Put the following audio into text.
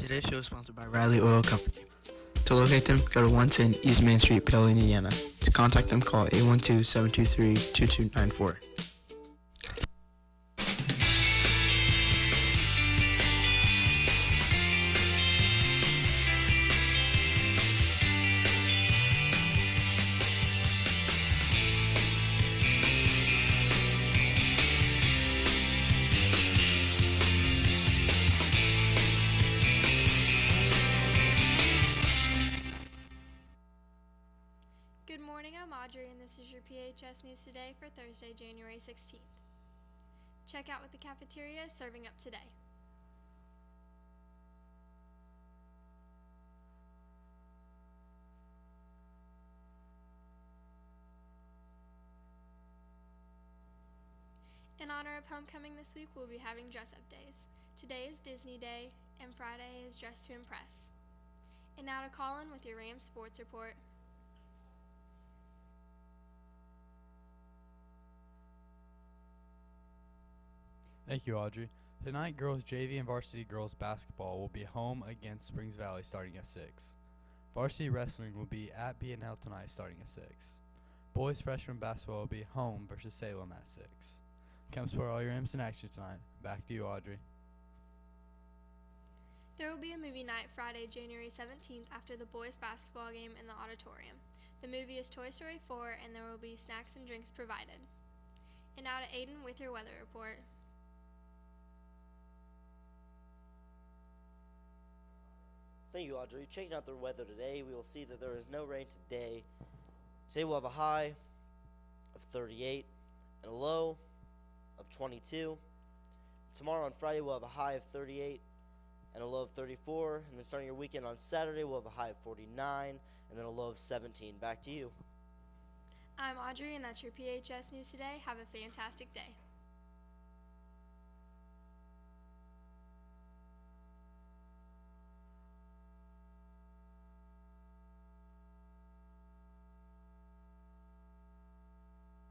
Today's show is sponsored by Riley Oil Company. To locate them, go to 110 East Main Street, Paoli, Indiana. To contact them, call 812-723-2294. Good morning, I'm Audrey, and this is your PHS News Today for Thursday, January 16th. Check out what the cafeteria is serving up today. In honor of homecoming this week, we'll be having dress-up days. Today is Disney Day, and Friday is Dress to Impress. And now to Kaulen with your Rams Sports Report. Thank you, Audrey. Tonight, girls JV and varsity girls basketball will be home against Springs Valley starting at 6. Varsity wrestling will be at B&L tonight starting at 6. Boys freshman basketball will be home versus Salem at 6. Come support all your Rams in action tonight. Back to you, Audrey. There will be a movie night Friday, January 17th after the boys basketball game in the auditorium. The movie is Toy Story 4 and there will be snacks and drinks provided. And now to Adin with your weather report. Thank you, Audrey. Checking out the weather today, we will see that there is no rain today. Today we'll have a high of 38 and a low of 22. Tomorrow on Friday we'll have a high of 38 and a low of 34. And then starting your weekend on Saturday we'll have a high of 49 and then a low of 17. Back to you. I'm Audrey and that's your PHS News Today. Have a fantastic day.